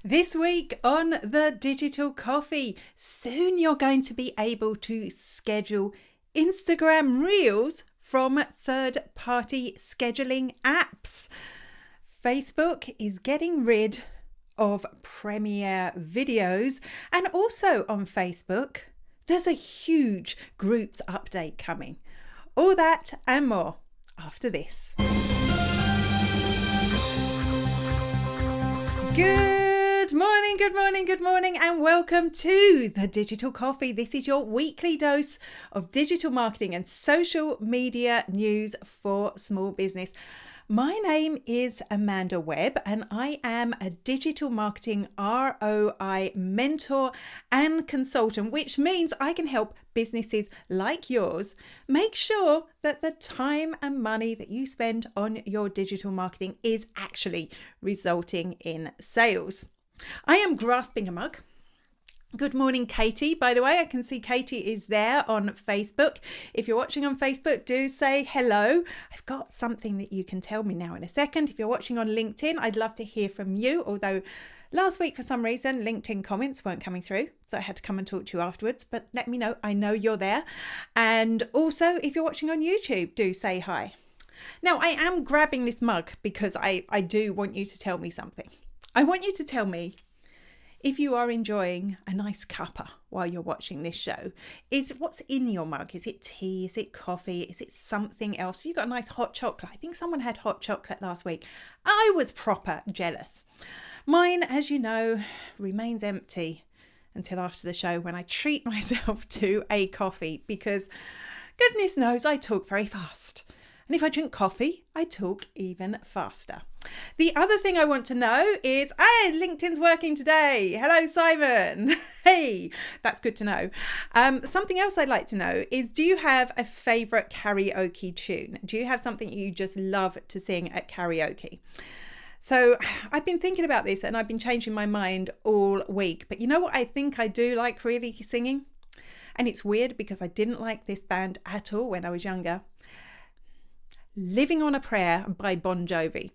This week on the Digital Coffee, soon you're going to be able to schedule Instagram Reels from third-party scheduling apps. Facebook is getting rid of Premiere videos, and also on Facebook, there's a huge groups update coming. All that and more after this. Good morning, and welcome to the Digital Coffee. This is your weekly dose of digital marketing and social media news for small business. My name is Amanda Webb, and I am a digital marketing ROI mentor and consultant, which means I can help businesses like yours make sure that the time and money that you spend on your digital marketing is actually resulting in sales. I am grasping a mug. Good morning, Katie. By the way, I can see Katie is there on Facebook. If you're watching on Facebook, do say hello. I've got something that you can tell me now in a second. If you're watching on LinkedIn, I'd love to hear from you. Although last week, for some reason, LinkedIn comments weren't coming through, so I had to come and talk to you afterwards. But let me know. I know you're there. And also, if you're watching on YouTube, do say hi. Now, I am grabbing this mug because I do want you to tell me something. I want you to tell me if you are enjoying a nice cuppa while you're watching this show. Is what's in your mug? Is it tea? Is it coffee? Is it something else? Have you got a nice hot chocolate? I think someone had hot chocolate last week. I was proper jealous. Mine, as you know, remains empty until after the show when I treat myself to a coffee, because goodness knows I talk very fast. And if I drink coffee, I talk even faster. The other thing I want to know is, LinkedIn's working today. Hello, Simon. Hey, that's good to know. Something else I'd like to know is, do you have a favorite karaoke tune? Do you have something you just love to sing at karaoke? So I've been thinking about this and I've been changing my mind all week. But you know what I think I do like really singing? And it's weird because I didn't like this band at all when I was younger. Living on a Prayer by Bon Jovi.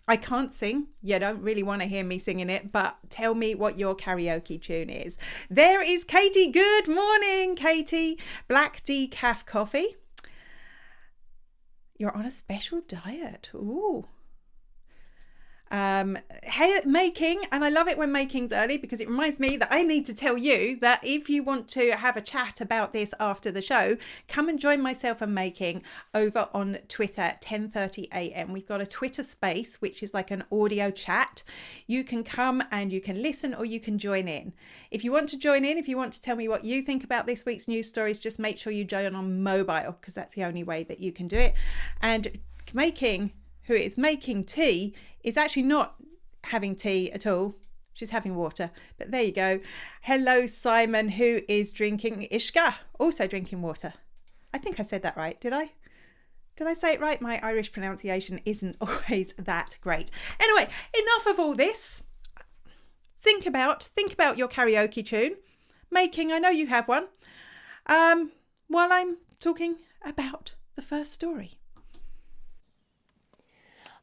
I can't sing. You don't really want to hear me singing it, but tell me what your karaoke tune is. There is Katie. Good morning, Katie. Black decaf coffee. You're on a special diet. Ooh. Making, and I love it when making's early because it reminds me that I need to tell you that if you want to have a chat about this after the show, come and join myself and Making over on Twitter at 10:30 a.m. We've got a Twitter space, which is like an audio chat. You can come and you can listen or you can join in. If you want to join in, if you want to tell me what you think about this week's news stories, just make sure you join on mobile because that's the only way that you can do it. And Making, who is making tea, is actually not having tea at all. She's having water, but there you go. Hello, Simon, who is drinking Ishka, also drinking water. I think I said that right. Did I? Did I say it right? My Irish pronunciation isn't always that great. Anyway, enough of all this. Think about your karaoke tune. Making, I know you have one. While I'm talking about the first story.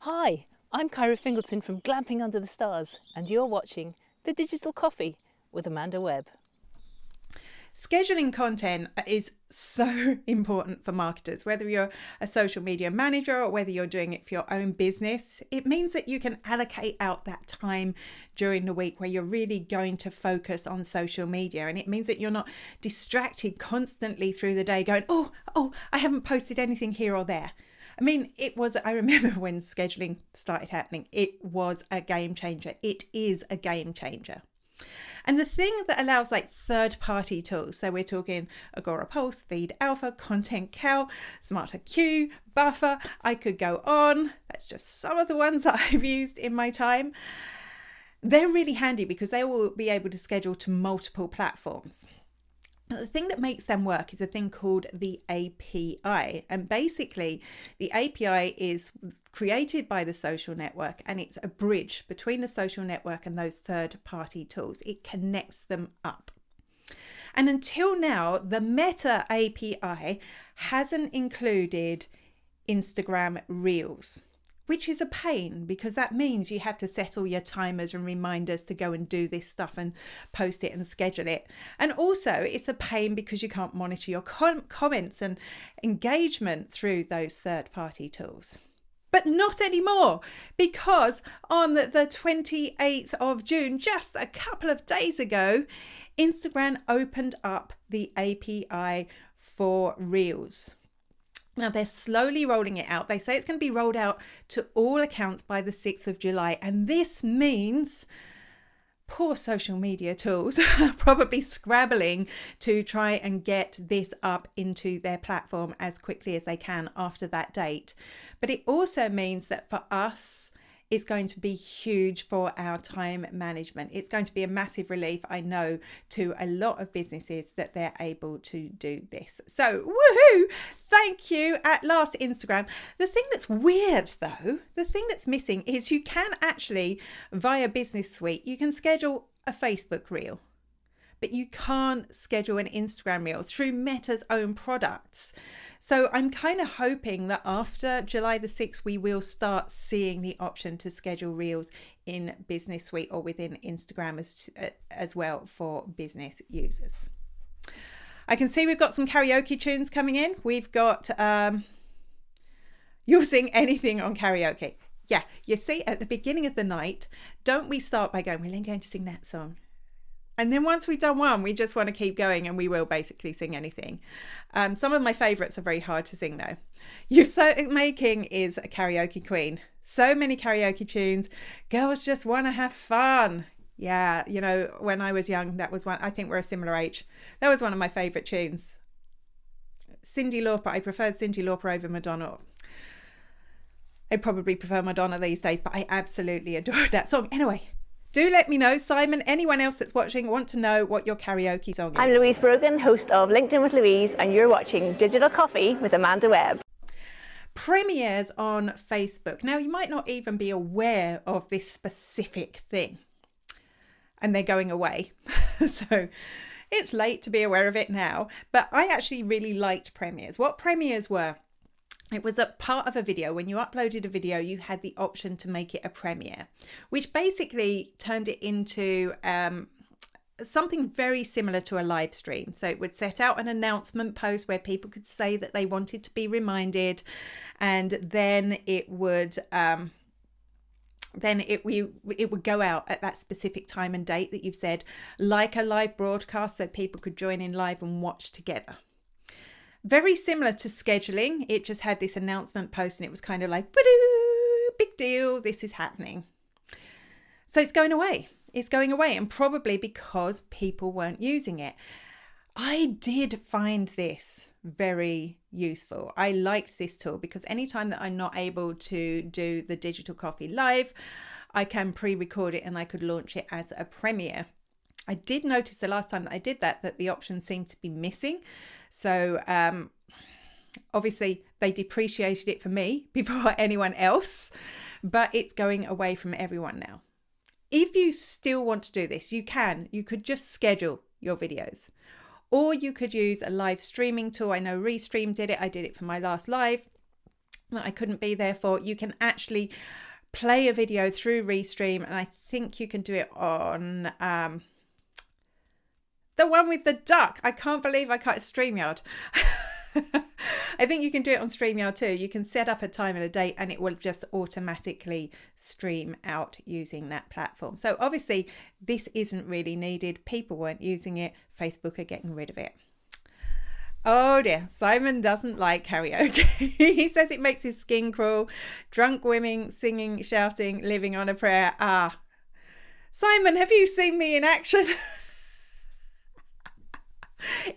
Hi, I'm Kyra Fingleton from Glamping Under the Stars, and you're watching The Digital Coffee with Amanda Webb. Scheduling content is so important for marketers, whether you're a social media manager or whether you're doing it for your own business. It means that you can allocate out that time during the week where you're really going to focus on social media. And it means that you're not distracted constantly through the day going, oh, I haven't posted anything here or there. I mean, I remember when scheduling started happening, it was a game changer. It is a game changer. And the thing that allows like third-party tools, so we're talking Agora Pulse, Feed Alpha, Content Cow, Smarter Q, Buffer, I could go on. That's just some of the ones that I've used in my time. They're really handy because they will be able to schedule to multiple platforms. The thing that makes them work is a thing called the API. And basically, the API is created by the social network, and it's a bridge between the social network and those third-party tools. It connects them up. And until now, the Meta API hasn't included Instagram Reels, which is a pain because that means you have to set all your timers and reminders to go and do this stuff and post it and schedule it. And also it's a pain because you can't monitor your comments and engagement through those third-party tools. But not anymore, because on the 28th of June, just a couple of days ago, Instagram opened up the API for Reels. Now, they're slowly rolling it out. They say it's going to be rolled out to all accounts by the 6th of July. And this means poor social media tools are probably scrabbling to try and get this up into their platform as quickly as they can after that date. But it also means that for us, it's going to be huge for our time management. It's going to be a massive relief, I know, to a lot of businesses that they're able to do this. So, woohoo! Thank you at last, Instagram. The thing that's weird though, the thing that's missing is you can actually, via Business Suite, you can schedule a Facebook reel, but you can't schedule an Instagram reel through Meta's own products. So I'm kind of hoping that after July the 6th, we will start seeing the option to schedule reels in Business Suite or within Instagram as well for business users. I can see we've got some karaoke tunes coming in. We've got, you'll sing anything on karaoke. Yeah, you see, at the beginning of the night, don't we start by going, we're going to sing that song. And then once we've done one, we just want to keep going, and we will basically sing anything. Some of my favourites are very hard to sing though. You're So Making is a karaoke queen. So many karaoke tunes. Girls just want to have fun. Yeah, you know, when I was young, that was one. I think we're a similar age. That was one of my favourite tunes. Cyndi Lauper. I prefer Cyndi Lauper over Madonna. I probably prefer Madonna these days, but I absolutely adore that song. Anyway. Do let me know, Simon, anyone else that's watching, want to know what your karaoke song is. I'm Louise Brogan, host of LinkedIn with Louise, and you're watching Digital Coffee with Amanda Webb. Premieres on Facebook. Now, you might not even be aware of this specific thing, and they're going away. So it's late to be aware of it now, but I actually really liked premieres. What premieres were? It was a part of a video. When you uploaded a video, you had the option to make it a premiere, which basically turned it into something very similar to a live stream. So it would set out an announcement post where people could say that they wanted to be reminded, and then it would go out at that specific time and date that you've said, like a live broadcast, so people could join in live and watch together. Very similar to scheduling. It just had this announcement post, and it was kind of like, big deal, this is happening. So it's going away. It's going away, and probably because people weren't using it. I did find this very useful. I liked this tool because anytime that I'm not able to do the Digital Coffee live, I can pre-record it and I could launch it as a premiere. I did notice the last time that I did that the option seemed to be missing. So obviously they depreciated it for me before anyone else, but it's going away from everyone now. If you still want to do this, you could just schedule your videos, or you could use a live streaming tool. I know Restream did it. I did it for my last live that I couldn't be there for. You can actually play a video through Restream, and I think you can do it on the one with the duck. I can't believe I can't. StreamYard. I think you can do it on StreamYard too. You can set up a time and a date, and it will just automatically stream out using that platform. So obviously this isn't really needed. People weren't using it. Facebook are getting rid of it. Oh dear, Simon doesn't like karaoke. He says it makes his skin crawl. Drunk women singing, shouting, living on a prayer. Simon, have you seen me in action?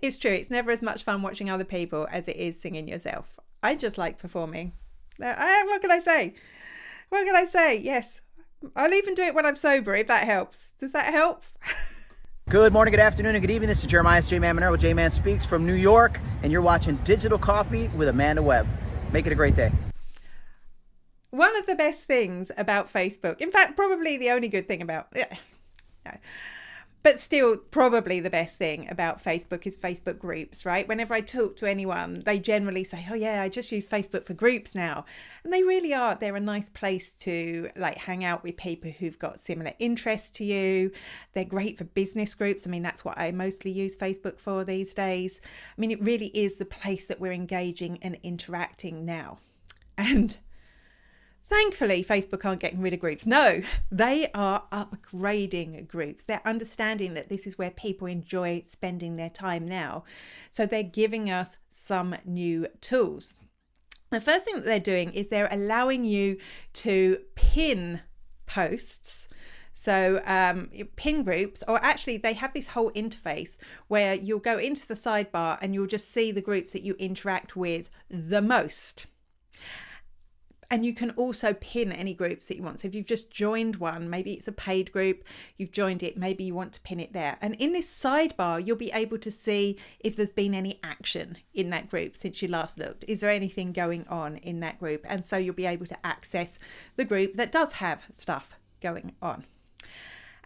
It's true. It's never as much fun watching other people as it is singing yourself. I just like performing. What can I say? What can I say? Yes. I'll even do it when I'm sober, if that helps. Does that help? Good morning, good afternoon, and good evening. This is Jeremiah J-Man Monero with J-Man Speaks from New York, and you're watching Digital Coffee with Amanda Webb. Make it a great day. One of the best things about Facebook, in fact, probably the only good thing about it, But still, probably the best thing about Facebook is Facebook groups, right? Whenever I talk to anyone, they generally say, oh yeah, I just use Facebook for groups now. And they really are. They're a nice place to like hang out with people who've got similar interests to you. They're great for business groups. I mean, that's what I mostly use Facebook for these days. I mean, it really is the place that we're engaging and interacting now. And thankfully, Facebook aren't getting rid of groups. No, they are upgrading groups. They're understanding that this is where people enjoy spending their time now. So they're giving us some new tools. The first thing that they're doing is they're allowing you to pin posts. So pin groups, or actually they have this whole interface where you'll go into the sidebar and you'll just see the groups that you interact with the most. And you can also pin any groups that you want. So if you've just joined one, maybe it's a paid group, you've joined it, maybe you want to pin it there. And in this sidebar, you'll be able to see if there's been any action in that group since you last looked. Is there anything going on in that group? And so you'll be able to access the group that does have stuff going on.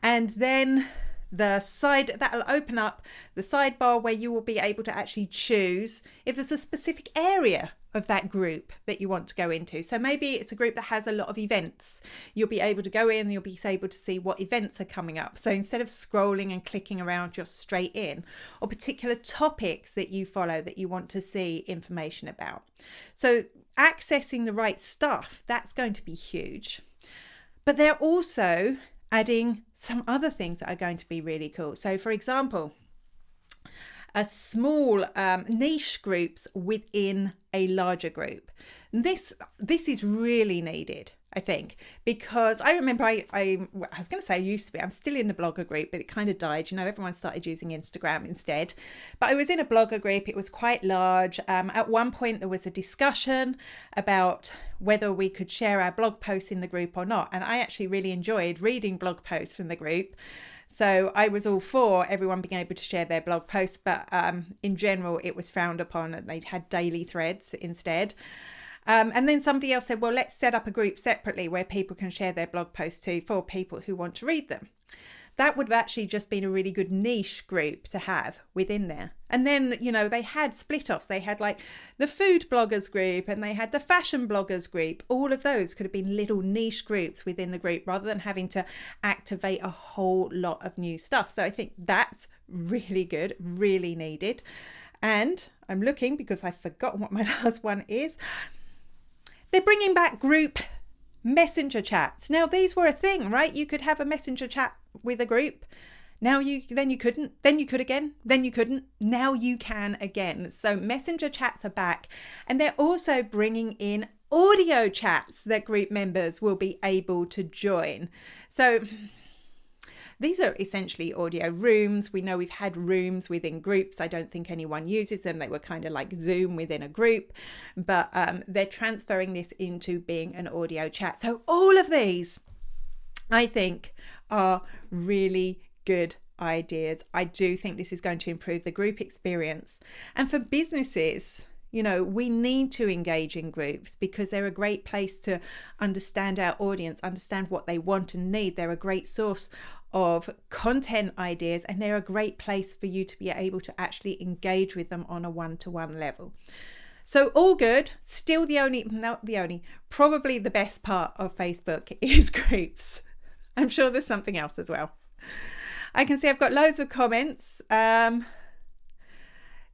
And then that'll open up the sidebar where you will be able to actually choose if there's a specific area of that group that you want to go into. So maybe it's a group that has a lot of events. You'll be able to go in and you'll be able to see what events are coming up. So instead of scrolling and clicking around, just straight in, or particular topics that you follow that you want to see information about. So accessing the right stuff, that's going to be huge. But they're also adding some other things that are going to be really cool. So for example, a small niche groups within a larger group. This is really needed, I think, because I remember I was going to say I used to be, I'm still in the blogger group, but it kind of died. You know, everyone started using Instagram instead. But I was in a blogger group. It was quite large. At one point, there was a discussion about whether we could share our blog posts in the group or not. And I actually really enjoyed reading blog posts from the group. So I was all for everyone being able to share their blog posts, but in general, it was frowned upon and they'd had daily threads instead. And then somebody else said, well, let's set up a group separately where people can share their blog posts too for people who want to read them. That would have actually just been a really good niche group to have within there. And then, you know, they had split offs. They had like the food bloggers group and they had the fashion bloggers group. All of those could have been little niche groups within the group rather than having to activate a whole lot of new stuff. So I think that's really good, really needed. And I'm looking because I've forgotten what my last one is. They're bringing back group messenger chats. Now, these were a thing, right? You could have a messenger chat with a group. Now you couldn't, then you could again, then you couldn't, now you can again. So messenger chats are back, and they're also bringing in audio chats that group members will be able to join. So these are essentially audio rooms. We know we've had rooms within groups. I don't think anyone uses them. They were kind of like Zoom within a group, but they're transferring this into being an audio chat. So all of these, I think, are really good ideas. I do think this is going to improve the group experience. And for businesses, you know, we need to engage in groups because they're a great place to understand our audience, understand what they want and need. They're a great source of content ideas, and they're a great place for you to be able to actually engage with them on a one-to-one level. So all good. Still probably the best part of Facebook is groups. I'm sure there's something else as well. I can see I've got loads of comments.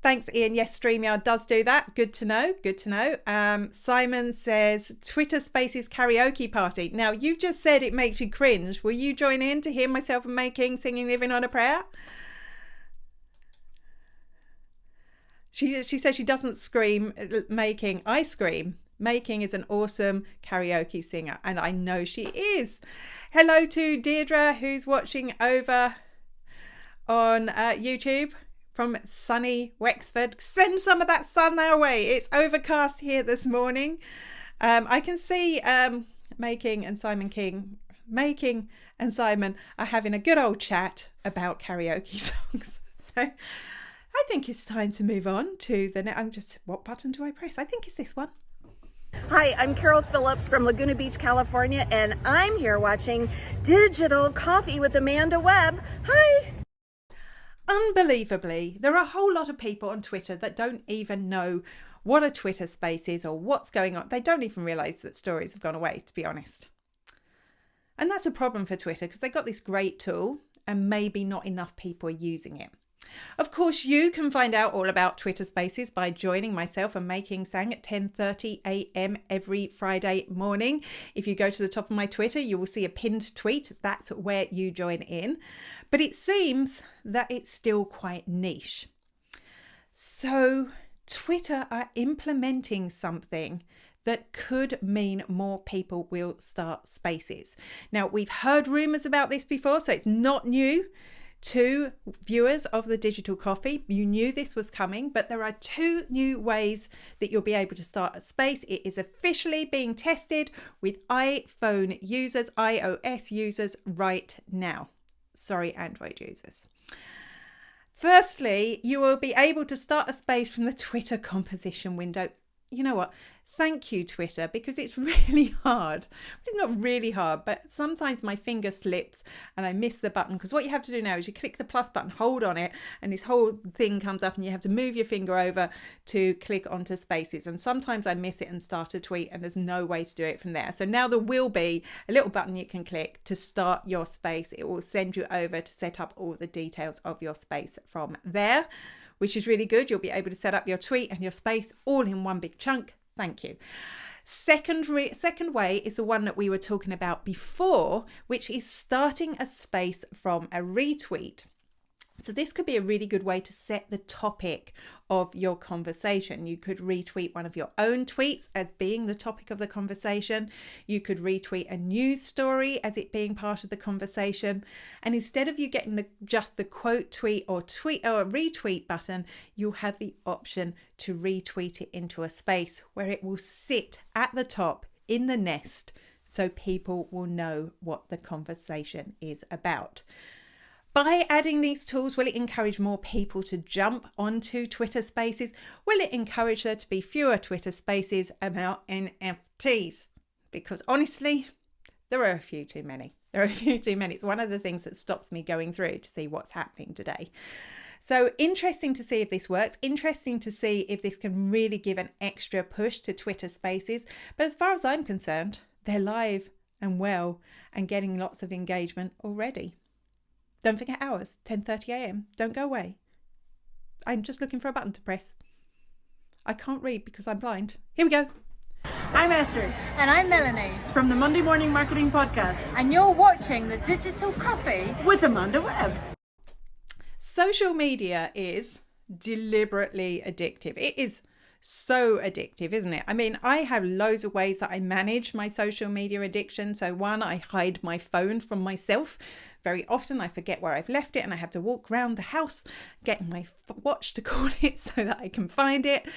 Thanks, Ian. Yes, StreamYard does do that. Good to know. Good to know. Simon says, Twitter Spaces karaoke party. Now, you've just said it makes you cringe. Will you join in to hear myself and Making, singing, living on a prayer? She says she doesn't scream Making. I scream. Making is an awesome karaoke singer, and I know she is. Hello to Deirdre, who's watching over on YouTube from sunny Wexford. Send some of that sun our way. It's overcast here this morning. I can see Making and Simon are having a good old chat about karaoke songs. So I think it's time to move on to the next. What button do I press? I think it's this one. Hi, I'm Carol Phillips from Laguna Beach, California, and I'm here watching Digital Coffee with Amanda Webb. Hi! Unbelievably, there are a whole lot of people on Twitter that don't even know what a Twitter space is or what's going on. They don't even realise that stories have gone away, to be honest. And that's a problem for Twitter because they got this great tool and maybe not enough people are using it. Of course, you can find out all about Twitter Spaces by joining myself and Making Sang at 10:30 a.m. every Friday morning. If you go to the top of my Twitter, you will see a pinned tweet. That's where you join in. But it seems that it's still quite niche. So Twitter are implementing something that could mean more people will start spaces. Now, we've heard rumours about this before, so it's not new to viewers of the Digital Coffee. You knew this was coming, but there are 2 new ways that you'll be able to start a space. It is officially being tested with iPhone users, iOS users right now. Sorry, Android users. Firstly, you will be able to start a space from the Twitter composition window. You know what? Thank you, Twitter, because it's really hard. It's not really hard, but sometimes my finger slips and I miss the button, because what you have to do now is you click the plus button, hold on it, and this whole thing comes up and you have to move your finger over to click onto spaces. And sometimes I miss it and start a tweet and there's no way to do it from there. So now there will be a little button you can click to start your space. It will send you over to set up all the details of your space from there, which is really good. You'll be able to set up your tweet and your space all in one big chunk. Thank you. Second way is the one that we were talking about before, which is starting a space from a retweet. So this could be a really good way to set the topic of your conversation. You could retweet one of your own tweets as being the topic of the conversation. You could retweet a news story as it being part of the conversation. And instead of you getting just the quote tweet or retweet button, you'll have the option to retweet it into a space where it will sit at the top in the nest so people will know what the conversation is about. By adding these tools, will it encourage more people to jump onto Twitter Spaces? Will it encourage there to be fewer Twitter Spaces about NFTs? Because honestly, there are a few too many. It's one of the things that stops me going through to see what's happening today. So interesting to see if this works. Interesting to see if this can really give an extra push to Twitter Spaces. But as far as I'm concerned, they're live and well and getting lots of engagement already. Don't forget hours, 10:30 a.m. Don't go away. I'm just looking for a button to press. I can't read because I'm blind. Here we go. I'm Esther. And I'm Melanie. From the Monday Morning Marketing Podcast. And you're watching the Digital Coffee with Amanda Webb. Social media is deliberately addictive. It is so addictive, isn't it? I mean, I have loads of ways that I manage my social media addiction. So one, I hide my phone from myself. Very often I forget where I've left it and I have to walk around the house getting my watch to call it so that I can find it.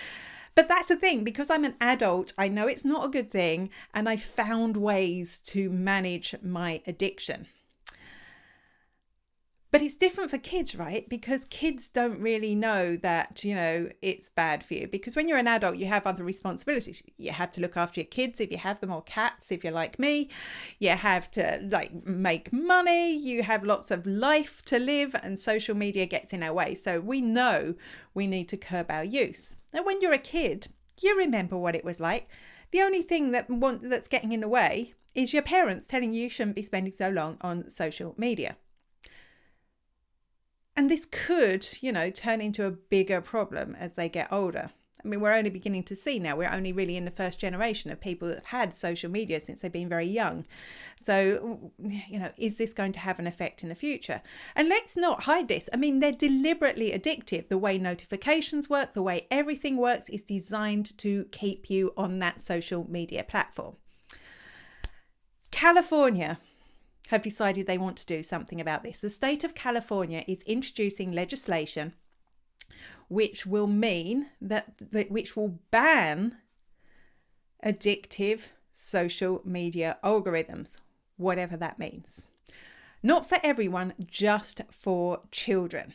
But that's the thing, because I'm an adult, I know it's not a good thing, and I found ways to manage my addiction. But it's different for kids, right? Because kids don't really know that, it's bad for you. Because when you're an adult, you have other responsibilities. You have to look after your kids if you have them, or cats if you're like me. You have to make money. You have lots of life to live, and social media gets in our way. So we know we need to curb our use. And when you're a kid, you remember what it was like. The only thing that's getting in the way is your parents telling you shouldn't be spending so long on social media. And this could, turn into a bigger problem as they get older. I mean, we're only beginning to see now. We're only really in the first generation of people that have had social media since they've been very young. So, is this going to have an effect in the future? And let's not hide this. I mean, they're deliberately addictive. The way notifications work, the way everything works is designed to keep you on that social media platform. California have decided they want to do something about this. The state of California is introducing legislation which will mean which will ban addictive social media algorithms, whatever that means. Not for everyone, just for children.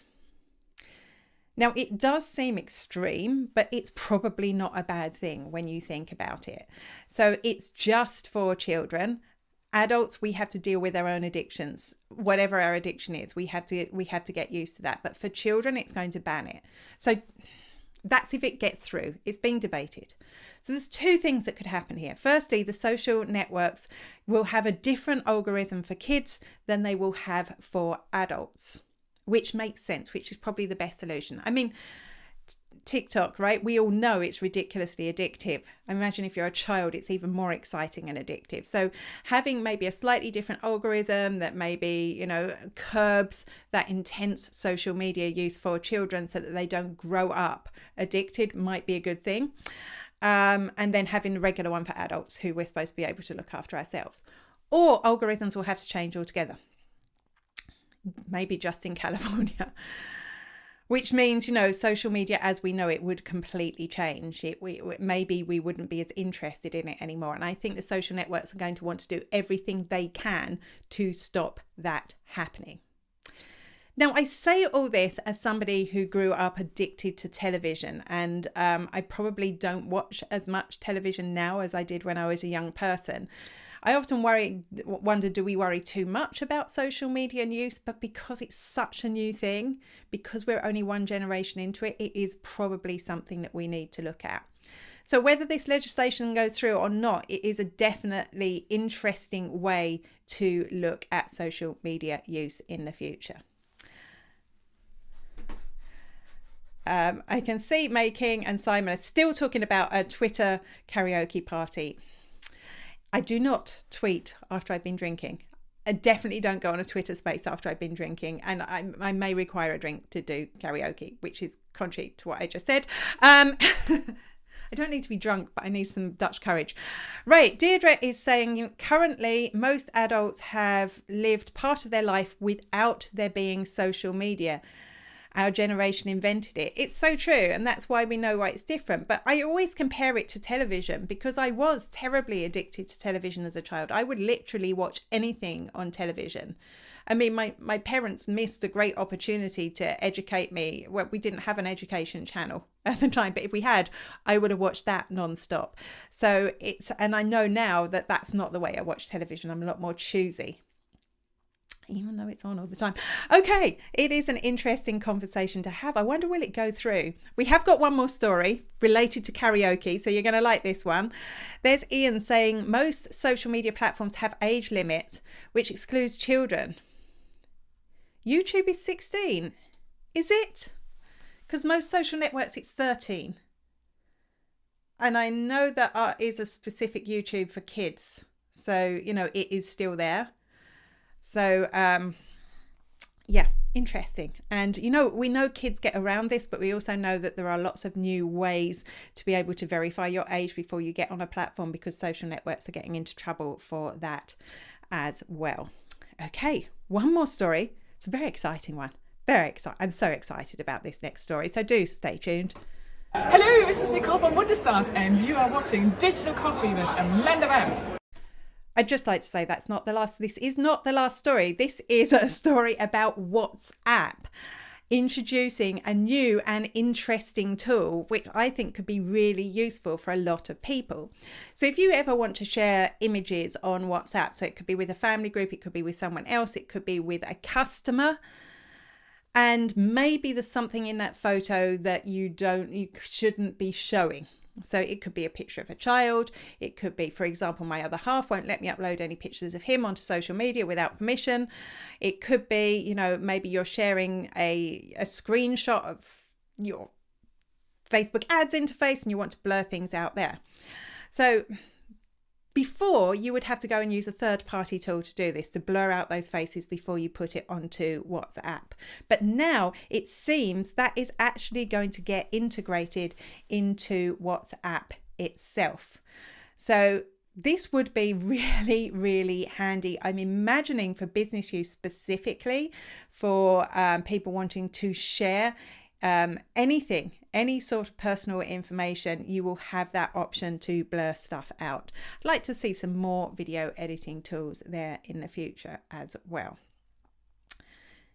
Now, it does seem extreme, but it's probably not a bad thing when you think about it. So it's just for children. Adults, we have to deal with our own addictions, whatever our addiction is. We have to get used to that. But for children, it's going to ban it. So that's if it gets through. It's being debated. So there's two things that could happen here. Firstly, the social networks will have a different algorithm for kids than they will have for adults, which makes sense, which is probably the best solution. I mean, TikTok, right? We all know it's ridiculously addictive. I imagine if you're a child, it's even more exciting and addictive. So having maybe a slightly different algorithm that maybe, curbs that intense social media use for children so that they don't grow up addicted might be a good thing. And then having a regular one for adults who we're supposed to be able to look after ourselves. Or algorithms will have to change altogether. Maybe just in California. Which means, social media as we know it would completely change. Maybe we wouldn't be as interested in it anymore. And I think the social networks are going to want to do everything they can to stop that happening. Now, I say all this as somebody who grew up addicted to television, and I probably don't watch as much television now as I did when I was a young person. I often wonder, do we worry too much about social media use? But because it's such a new thing, because we're only one generation into it, it is probably something that we need to look at. So whether this legislation goes through or not, it is a definitely interesting way to look at social media use in the future. I can see Making and Simon are still talking about a Twitter karaoke party. I do not tweet after I've been drinking. I definitely don't go on a Twitter space after I've been drinking, and I may require a drink to do karaoke, which is contrary to what I just said. I don't need to be drunk, but I need some Dutch courage. Right, Deirdre is saying currently most adults have lived part of their life without there being social media. Our generation invented it. It's so true, and that's why we know why it's different. But I always compare it to television because I was terribly addicted to television as a child. I would literally watch anything on television. I mean, my parents missed a great opportunity to educate me. Well, we didn't have an education channel at the time, but if we had, I would have watched that non-stop. So and I know now that that's not the way I watch television. I'm a lot more choosy, even though it's on all the time. Okay, it is an interesting conversation to have. I wonder, will it go through? We have got one more story related to karaoke, so you're going to like this one. There's Ian saying most social media platforms have age limits, which excludes children. YouTube is 16. Is it? Because most social networks, it's 13. And I know that is a specific YouTube for kids. So, it is still there. So, yeah, interesting. And, we know kids get around this, but we also know that there are lots of new ways to be able to verify your age before you get on a platform, because social networks are getting into trouble for that as well. Okay, one more story. It's a very exciting one. Very exciting. I'm so excited about this next story. So do stay tuned. Hello, this is Nicole from Wonderstars, and you are watching Digital Coffee with Amanda Webb. I'd just like to say this is not the last story. This is a story about WhatsApp introducing a new and interesting tool, which I think could be really useful for a lot of people. So if you ever want to share images on WhatsApp, so it could be with a family group, it could be with someone else, it could be with a customer, and maybe there's something in that photo that you shouldn't be showing. So it could be a picture of a child. It could be, for example, my other half won't let me upload any pictures of him onto social media without permission. It could be, maybe you're sharing a screenshot of your Facebook ads interface and you want to blur things out there. So before, you would have to go and use a third-party tool to do this, to blur out those faces before you put it onto WhatsApp. But now it seems that is actually going to get integrated into WhatsApp itself. So this would be really, really handy. I'm imagining for business use specifically, for people wanting to share anything, any sort of personal information. You will have that option to blur stuff out. I'd like to see some more video editing tools there in the future as well.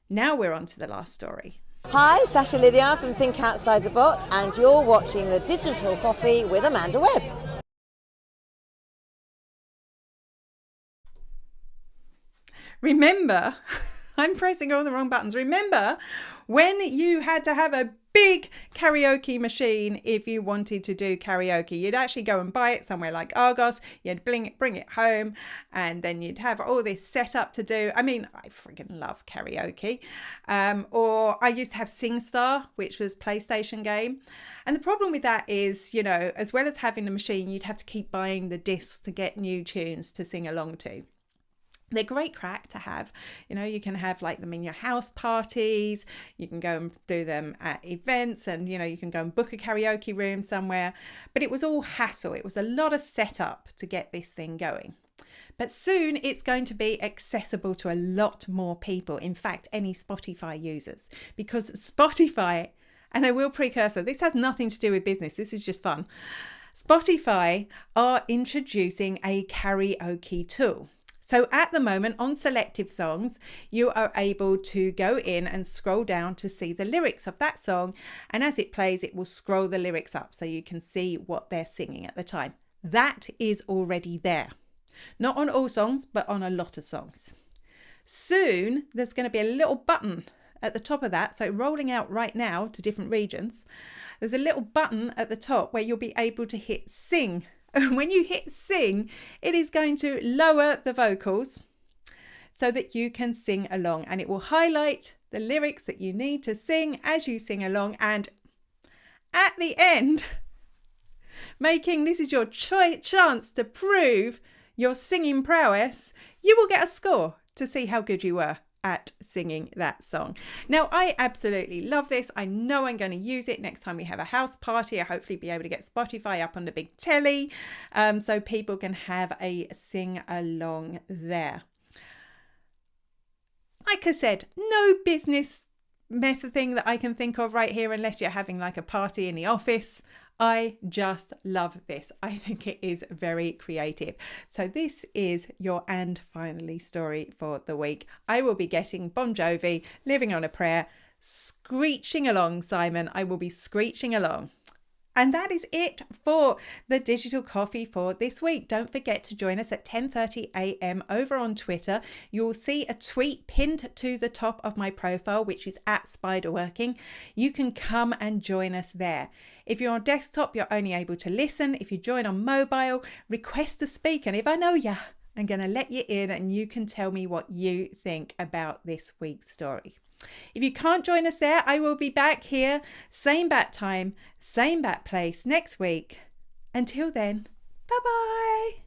Now we're on to the last story. Hi, Sasha Lydia from Think Outside the Bot, and you're watching the Digital Coffee with Amanda Webb. Remember, I'm pressing all the wrong buttons. Remember when you had to have a big karaoke machine if you wanted to do karaoke? You'd actually go and buy it somewhere like Argos, you'd bring it home, and then you'd have all this set up to do. I mean, I freaking love karaoke. Or I used to have SingStar, which was PlayStation game. And the problem with that is, you know, as well as having the machine, you'd have to keep buying the discs to get new tunes to sing along to. They're great crack to have. You know, you can have like them in your house parties. You can go and do them at events, and, you know, you can go and book a karaoke room somewhere. But it was all hassle. It was a lot of setup to get this thing going. But soon it's going to be accessible to a lot more people. In fact, any Spotify users, because Spotify, and I will precursor, this has nothing to do with business. This is just fun. Spotify are introducing a karaoke tool. So at the moment on selective songs, you are able to go in and scroll down to see the lyrics of that song. And as it plays, it will scroll the lyrics up so you can see what they're singing at the time. That is already there. Not on all songs, but on a lot of songs. Soon, there's going to be a little button at the top of that. So rolling out right now to different regions, there's a little button at the top where you'll be able to hit sing. And when you hit sing, it is going to lower the vocals so that you can sing along, and it will highlight the lyrics that you need to sing as you sing along. And at the end, this is your chance to prove your singing prowess, you will get a score to see how good you were at singing that song. Now, I absolutely love this. I know I'm going to use it next time we have a house party. I'll hopefully be able to get Spotify up on the big telly, so people can have a sing along there. Like I said, no business method thing that I can think of right here, unless you're having like a party in the office. I just love this. I think it is very creative. So this is your and finally story for the week. I will be getting Bon Jovi, Living on a Prayer, screeching along, Simon. I will be screeching along. And that is it for the Digital Coffee for this week. Don't forget to join us at 10:30 a.m. over on Twitter. You'll see a tweet pinned to the top of my profile, which is @Spiderworking. You can come and join us there. If you're on desktop, you're only able to listen. If you join on mobile, request to speak. And if I know you, I'm going to let you in and you can tell me what you think about this week's story. If you can't join us there, I will be back here, same bat time, same bat place next week. Until then, bye-bye.